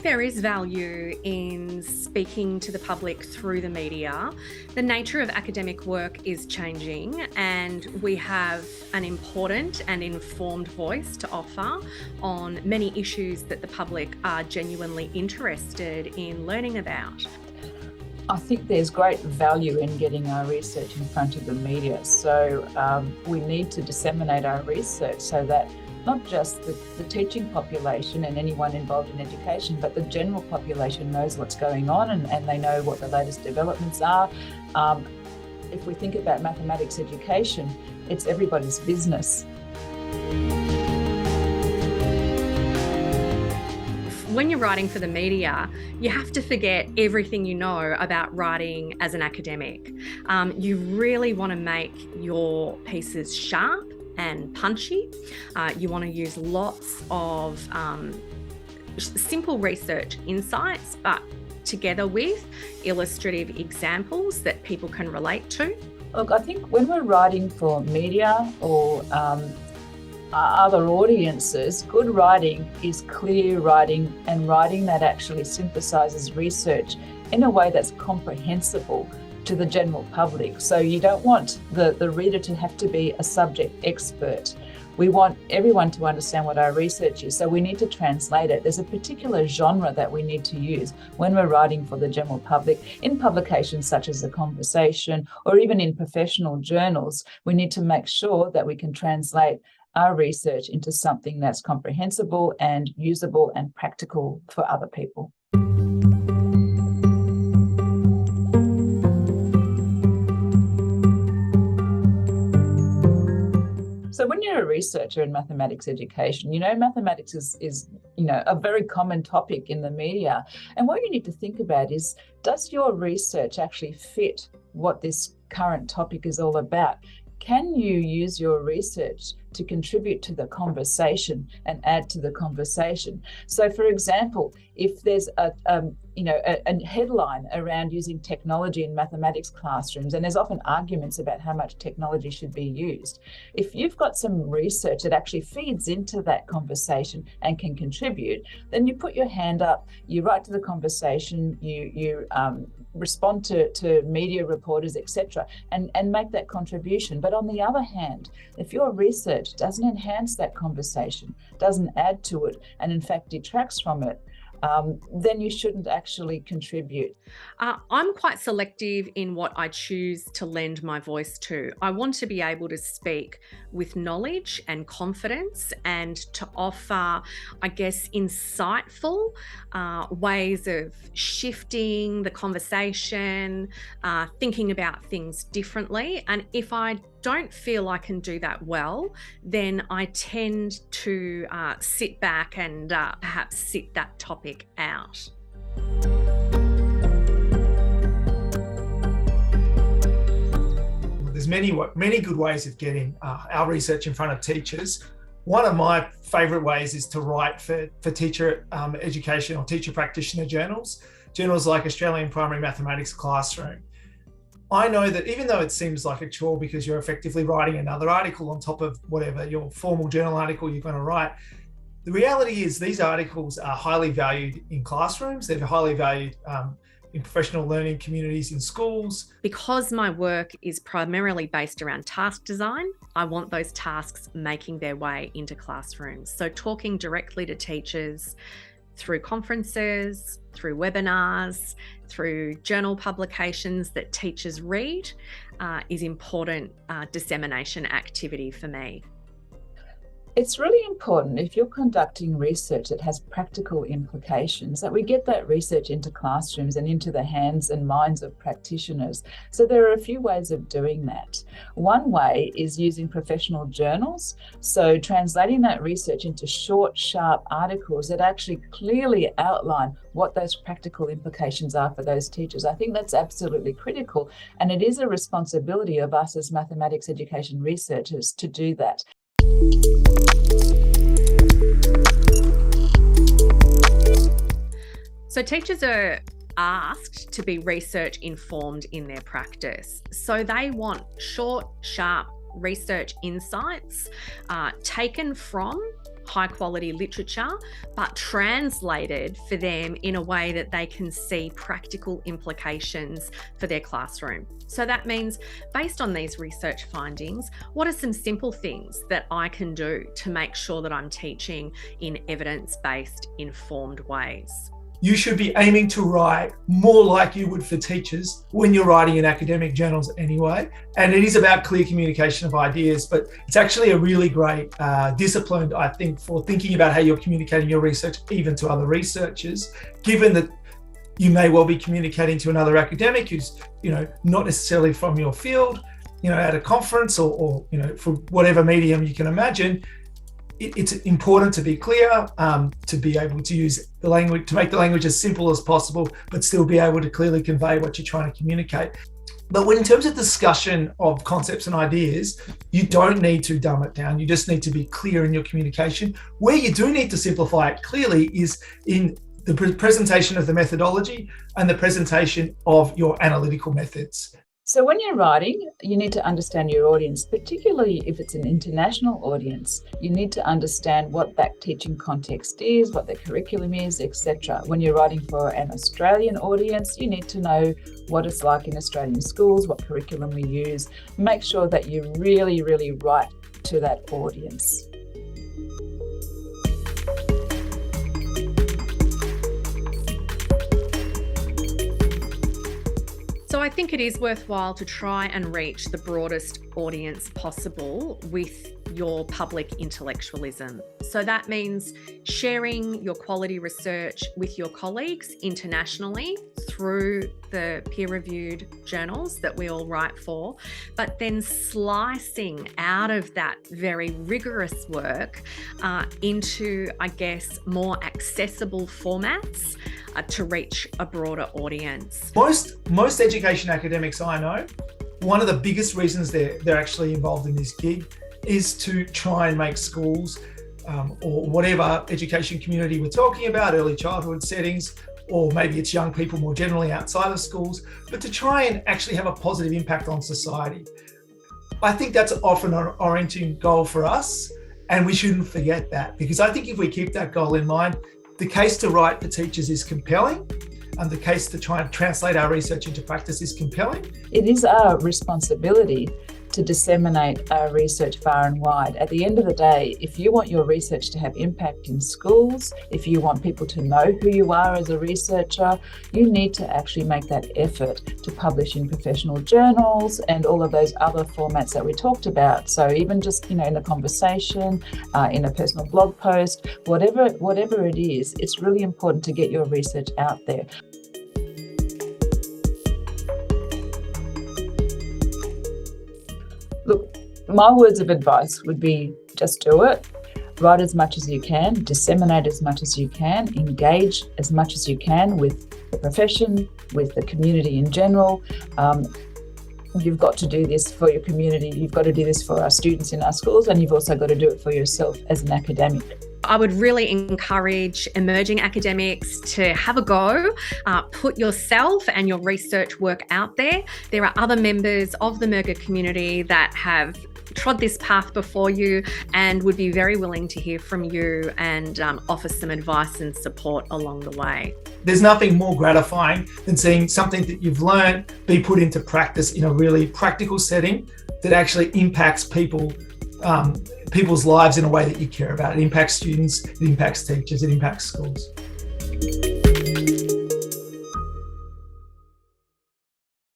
there is value in speaking to the public through the media. The nature of academic work is changing, and we have an important and informed voice to offer on many issues that the public are genuinely interested in learning about. I think there's great value in getting our research in front of the media. So we need to disseminate our research so that not just the teaching population and anyone involved in education, but the general population knows what's going on and they know what the latest developments are. If we think about mathematics education, it's everybody's business. When you're writing for the media, you have to forget everything you know about writing as an academic. You really want to make your pieces sharp and punchy. You want to use lots of simple research insights, but together with illustrative examples that people can relate to. Look, I think when we're writing for media or other audiences, good writing is clear writing and writing that actually synthesizes research in a way that's comprehensible to the general public. So you don't want the reader to have to be a subject expert. We want everyone to understand what our research is, so we need to translate it. There's a particular genre that we need to use when we're writing for the general public. In publications such as The Conversation or even in professional journals, we need to make sure that we can translate our research into something that's comprehensible and usable and practical for other people. So when you're a researcher in mathematics education, mathematics is a very common topic in the media. And what you need to think about is, does your research actually fit what this current topic is all about? Can you use your research to contribute to the conversation and add to the conversation? So, for example, if there's a headline around using technology in mathematics classrooms, and there's often arguments about how much technology should be used. If you've got some research that actually feeds into that conversation and can contribute, then you put your hand up, you write to the conversation, you respond to media reporters, etc., and make that contribution. But on the other hand, if your research doesn't enhance that conversation, doesn't add to it, and in fact detracts from it, then you shouldn't actually contribute. I'm quite selective in what I choose to lend my voice to. I want to be able to speak with knowledge and confidence and to offer, I guess, insightful ways of shifting the conversation, thinking about things differently. And if I don't feel I can do that well, then I tend to sit back and perhaps sit that topic out. There's many good ways of getting our research in front of teachers. One of my favourite ways is to write for teacher education or teacher practitioner journals like Australian Primary Mathematics Classroom. I know that even though it seems like a chore because you're effectively writing another article on top of whatever your formal journal article you're going to write, the reality is these articles are highly valued in classrooms. They're highly valued in professional learning communities in schools. Because my work is primarily based around task design, I want those tasks making their way into classrooms. So talking directly to teachers through conferences, through webinars, through journal publications that teachers read is important dissemination activity for me. It's really important, if you're conducting research that has practical implications, that we get that research into classrooms and into the hands and minds of practitioners. So there are a few ways of doing that. One way is using professional journals. So translating that research into short, sharp articles that actually clearly outline what those practical implications are for those teachers. I think that's absolutely critical. And it is a responsibility of us as mathematics education researchers to do that. So teachers are asked to be research informed in their practice. So they want short, sharp research insights taken from high quality literature, but translated for them in a way that they can see practical implications for their classroom. So that means, based on these research findings, what are some simple things that I can do to make sure that I'm teaching in evidence-based, informed ways? You should be aiming to write more like you would for teachers when you're writing in academic journals anyway. And it is about clear communication of ideas, but it's actually a really great discipline, I think, for thinking about how you're communicating your research even to other researchers, given that you may well be communicating to another academic who's, not necessarily from your field, at a conference or for whatever medium you can imagine. It's important to be clear, to be able to use the language, to make the language as simple as possible, but still be able to clearly convey what you're trying to communicate. But when in terms of discussion of concepts and ideas, you don't need to dumb it down. You just need to be clear in your communication. Where you do need to simplify it clearly is in the presentation of the methodology and the presentation of your analytical methods. So when you're writing, you need to understand your audience, particularly if it's an international audience. You need to understand what that teaching context is, what their curriculum is, etc. When you're writing for an Australian audience, you need to know what it's like in Australian schools, what curriculum we use. Make sure that you really, really write to that audience. So I think it is worthwhile to try and reach the broadest audience possible with your public intellectualism. So that means sharing your quality research with your colleagues internationally through the peer-reviewed journals that we all write for, but then slicing out of that very rigorous work into, more accessible formats to reach a broader audience. Most education academics I know, one of the biggest reasons they're actually involved in this gig is to try and make schools or whatever education community we're talking about, early childhood settings, or maybe it's young people more generally outside of schools, but to try and actually have a positive impact on society. I think that's often an orienting goal for us, and we shouldn't forget that, because I think if we keep that goal in mind, the case to write for teachers is compelling, and the case to try and translate our research into practice is compelling. It is our responsibility to disseminate our research far and wide. At the end of the day, if you want your research to have impact in schools, if you want people to know who you are as a researcher, you need to actually make that effort to publish in professional journals and all of those other formats that we talked about. So even just, in a conversation, in a personal blog post, whatever it is, it's really important to get your research out there. Look, my words of advice would be just do it. Write as much as you can, disseminate as much as you can, engage as much as you can with the profession, with the community in general. You've got to do this for your community. You've got to do this for our students in our schools, and you've also got to do it for yourself as an academic. I would really encourage emerging academics to have a go, put yourself and your research work out there. There are other members of the MERGA community that have trod this path before you and would be very willing to hear from you and offer some advice and support along the way. There's nothing more gratifying than seeing something that you've learned be put into practice in a really practical setting that actually impacts people's lives in a way that you care about. It impacts students, it impacts teachers, it impacts schools.